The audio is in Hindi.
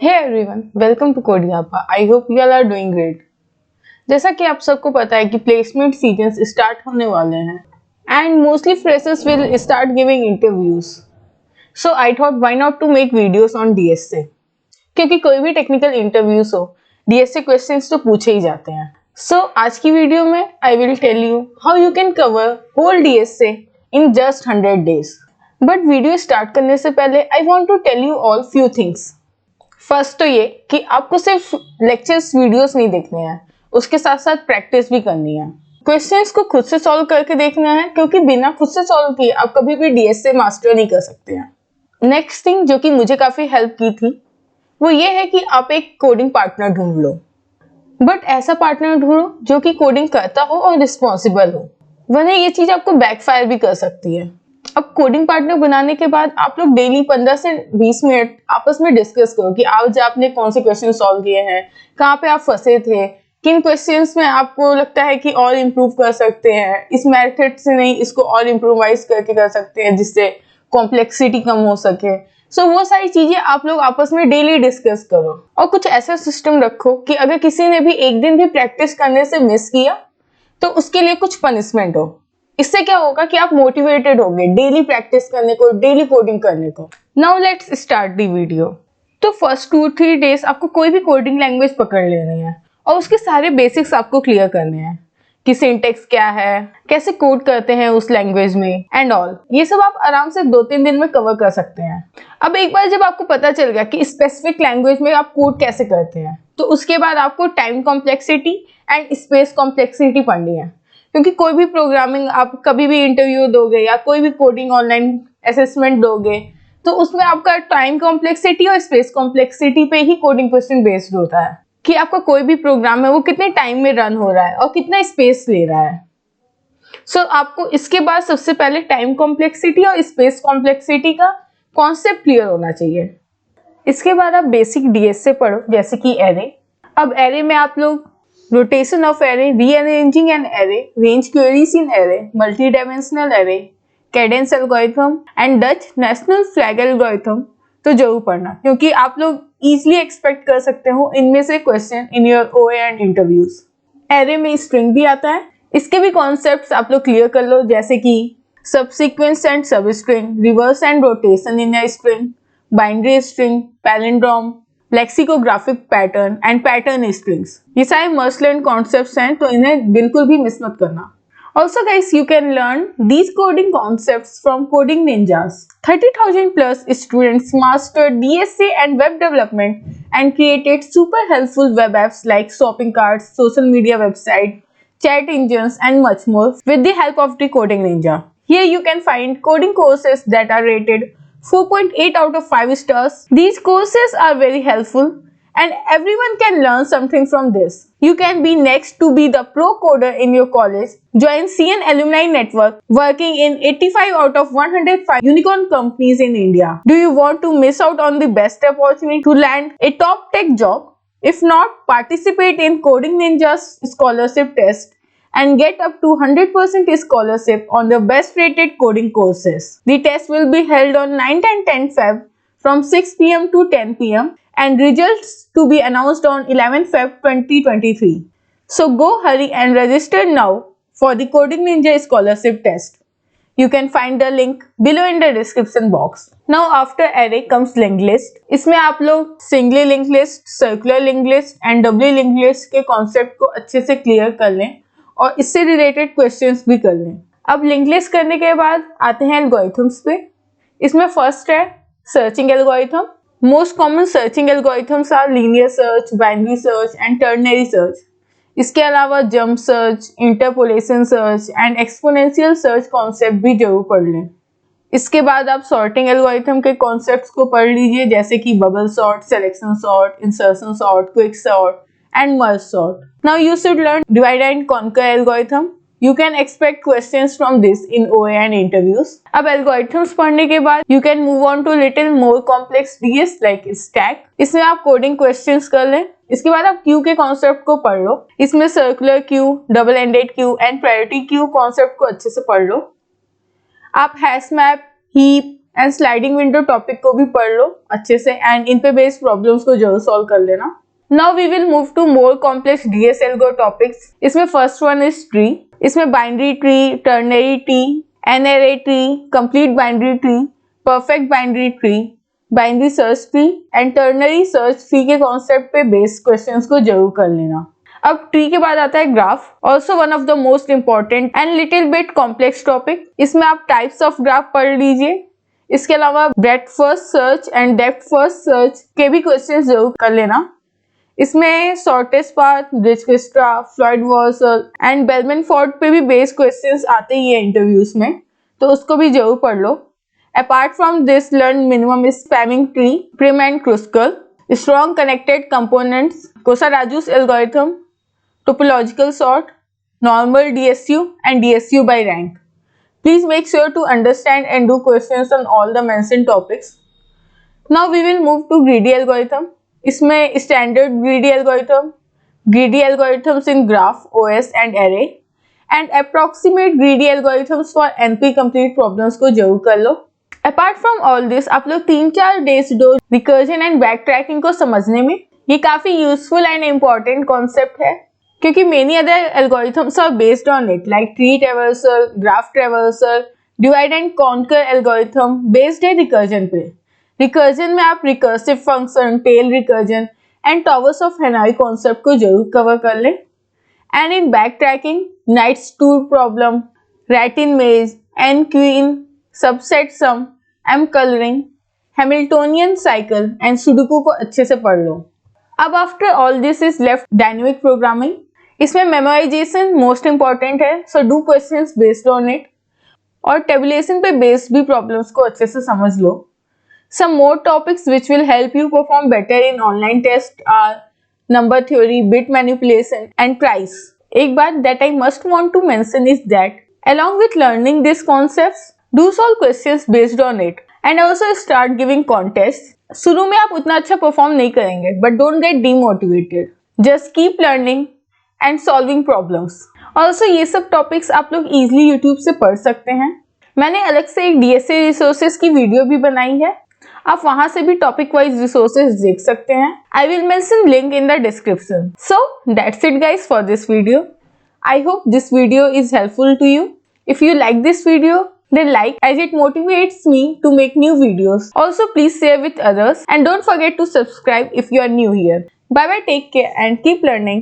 Hey everyone, welcome to Kodiapa. I hope you all are doing great. जैसा कि आप सबको पता है कि प्लेसमेंट सीजन स्टार्ट होने वाले हैं and mostly freshers will start giving interviews. So I thought why not to make videos on DSA, क्योंकि कोई भी टेक्निकल इंटरव्यूज हो डीएसए क्वेश्चंस तो पूछे ही जाते हैं. सो आज की वीडियो में I will tell you how you can cover whole DSA in just 100 days. But video start करने से पहले I want to tell you all few things. First तो ये कि आपको सिर्फ लेक्चर्स वीडियोस नहीं देखने हैं, उसके साथ साथ प्रैक्टिस भी करनी है. क्वेश्चंस को खुद से सॉल्व करके देखना है, क्योंकि बिना खुद से सॉल्व किए आप कभी भी डीएसए मास्टर नहीं कर सकते हैं. नेक्स्ट थिंग जो कि मुझे काफी हेल्प की थी वो ये है कि आप एक कोडिंग पार्टनर ढूंढ लो, बट ऐसा पार्टनर ढूंढो जो कि कोडिंग करता हो और रिस्पॉन्सिबल हो, वरना ये चीज आपको बैकफायर भी कर सकती है. अब कोडिंग पार्टनर बनाने के बाद आप लोग डेली 15 से 20 मिनट आपस में डिस्कस करो कि आज आपने कौन से क्वेश्चन सॉल्व किए हैं, कहाँ पे आप फंसे थे, किन क्वेश्चंस में आपको लगता है कि और इम्प्रूव कर सकते हैं, इस मेथड से नहीं इसको और इम्प्रोवाइज करके कर सकते हैं जिससे कॉम्प्लेक्सिटी कम हो सके. सो वो सारी चीजें आप लोग आपस में डेली डिस्कस करो और कुछ ऐसा सिस्टम रखो कि अगर किसी ने भी एक दिन भी प्रैक्टिस करने से मिस किया तो उसके लिए कुछ पनिशमेंट हो. इससे क्या होगा कि आप मोटिवेटेड होंगे डेली प्रैक्टिस करने को, डेली कोडिंग करने को. Now let's start the video. तो फर्स्ट 2-3 डेज आपको कोई भी कोडिंग लैंग्वेज पकड़ लेनी है और उसके सारे बेसिक्स आपको क्लियर करने हैं कि सिंटेक्स क्या है, कैसे कोड करते हैं उस लैंग्वेज में एंड ऑल. ये सब आप आराम से 2-3 दिन में कवर कर सकते हैं. अब एक बार जब आपको पता चल गया कि स्पेसिफिक लैंग्वेज में आप कोड कैसे करते हैं, तो उसके बाद आपको time complexity and space complexity पढ़नी है, क्योंकि कोई भी प्रोग्रामिंग आप कभी भी इंटरव्यू दोगे या कोई भी कोडिंग ऑनलाइन असेसमेंट दोगे तो उसमें आपका टाइम कॉम्प्लेक्सिटी और स्पेस कॉम्प्लेक्सिटी पे ही कोडिंग क्वेश्चन बेस्ड होता है कि आपका कोई भी प्रोग्राम है वो कितने टाइम में रन हो रहा है और कितना स्पेस ले रहा है. सो आपको इसके बाद सबसे पहले टाइम कॉम्प्लेक्सिटी और स्पेस कॉम्प्लेक्सिटी का कॉन्सेप्ट क्लियर होना चाहिए. इसके बाद आप बेसिक डीएसए पढ़ो, जैसे कि एरे. अब एरे में आप लोग rotation of array, rearranging an array, range queries in array, multi-dimensional array, cadence algorithm and Dutch national flag algorithm तो जरूर पढ़ना, क्योंकि आप लोग इजीली एक्सपेक्ट कर सकते हो इनमें से क्वेश्चन इन योर ओए एंड इंटरव्यूज. एरे में स्ट्रिंग भी आता है, इसके भी कॉन्सेप्ट्स आप लोग क्लियर कर लो, जैसे कि subsequence and substring, reverse and rotation in a string, binary string, palindrome, lexicographic pattern and pattern strings. ये सारे मस्ट लर्न कॉन्सेप्ट्स हैं, तो इन्हें बिल्कुल भी मिस मत करना. Also guys, you can learn these coding concepts from Coding Ninjas. 30,000 plus students mastered DSA and web development and created super helpful web apps like shopping carts, social media website, chat engines and much more with the help of the Coding Ninja. Here you can find coding courses that are rated 4.8 out of 5 stars. These courses are very helpful and everyone can learn something from this. You can be next to be the pro coder in your college. Join CN Alumni Network, working in 85 out of 105 unicorn companies in India. Do you want to miss out on the best opportunity to land a top tech job? If not, participate in Coding Ninja's scholarship test and get up to 100% scholarship on the best rated coding courses. The test will be held on 9th and 10th Feb from 6 p.m. to 10 p.m. and results to be announced on 11th Feb 2023. So go hurry and register now for the Coding Ninja scholarship test. You can find the link below in the description box. Now after array comes linked list. इसमें आप लोग singly linked list, circular linked list and doubly linked list के कॉन्सेप्ट को अच्छे से क्लियर कर लें और इससे रिलेटेड क्वेश्चंस भी कर लें. अब लिंक लिस्ट करने के बाद आते हैं एल्गोरिथम्स पे. इसमें फर्स्ट है searching algorithm. Most common searching algorithms are linear search, binary search and ternary search. इसके अलावा jump search, interpolation search and exponential search concept भी जरूर पढ़ लें. इसके बाद आप सॉर्टिंग एल्गोरिथम के कॉन्सेप्ट्स को पढ़ लीजिए, जैसे कि bubble sort, selection sort, insertion sort, quick sort and merge sort. Now you should learn divide and conquer algorithm. You can expect questions from this in OA and interviews. अब algorithms पढ़ने के बाद you can move on to little more complex DS like stack. इसमें आप coding questions कर लें. इसके बाद आप queue के concept को पढ़ लो. इसमें circular queue, double ended queue and priority queue concept को अच्छे से पढ़ लो. आप hash map, heap, and sliding window topic को भी पढ़ लो अच्छे से एंड इन पे बेस्ड प्रॉब्लम्स को जरूर सॉल्व कर लेना। Now we will move to more complex DS algo topics. इसमें फर्स्ट वन इज ट्री। इसमें binary tree, ternary tree, n-ary tree, complete binary tree, perfect binary tree, binary search tree and ternary search tree के कॉन्सेप्ट पे बेस्ड क्वेश्चंस को जरूर कर लेना। अब ट्री के बाद आता है graph, also one of the most important and little bit complex topic. इसमें आप टाइप्स ऑफ ग्राफ पढ़ लीजिए। इसके अलावा breadth first search and depth first search के भी क्वेश्चंस जरूर कर लेना। इसमें शॉर्टेस्ट पाथ, डिजक्स्ट्रा, फ्लॉयड-वॉर्सल एंड बेलमैन-फोर्ड पे भी बेस्ड क्वेश्चंस आते ही है इंटरव्यूज में, तो उसको भी जरूर पढ़ लो। Apart from this, learn minimum is spanning tree, Prim and Kruskal, strong connected components, Kosaraju's algorithm, topological sort, normal DSU and DSU by rank. Please make sure to understand and do questions on all the mentioned topics. Now we will move to greedy algorithm. इसमें standard greedy algorithm, greedy algorithms in graph, OS and array and approximate greedy algorithms for NP complete problems को जरूर कर लो। Apart from all this, आप लोग 3-4 days दो recursion and backtracking को समझने में। ये काफी useful and important concept है क्योंकि many other algorithms are based on it like tree traversal, graph traversal, divide and conquer algorithm based है recursion पे। recursion में आप recursive function, tail recursion and towers of Hanoi concept को जरूर cover कर लें। and in backtracking, Knight's tour problem, rat in maze, n queen, subset sum, m coloring, Hamiltonian cycle and Sudoku को अच्छे से पढ़ लो। अब after all this is left dynamic programming. इसमें मेमोराइजेशन मोस्ट इंपॉर्टेंट है, so do questions based on it और टेबुलेशन पे बेस्ड भी प्रॉब्लम्स को अच्छे से समझ लो। Some more topics which will help you perform better in online test are number theory, bit manipulation and price. एक बात that I must want to mention is that along with learning these concepts, do solve questions based on it and also start giving contests. शुरू में आप उतना अच्छा परफॉर्म नहीं करेंगे, but don't get demotivated, just keep learning and solving problems. Also ये सब टॉपिक्स आप लोग इजीली यूट्यूब से पढ़ सकते हैं। मैंने अलग से एक डीएसए रिसोर्सेज की वीडियो भी बनाई है, आप वहां से भी टॉपिक वाइज रिसोर्सेज देख सकते हैं। I will mention link in the description. So that's it guys for this video. I hope this video is helpful to you. If you like this video, then like as it motivates me to make new videos. Also, please share with others and don't forget to subscribe if you are new here. Bye bye, take care and keep learning.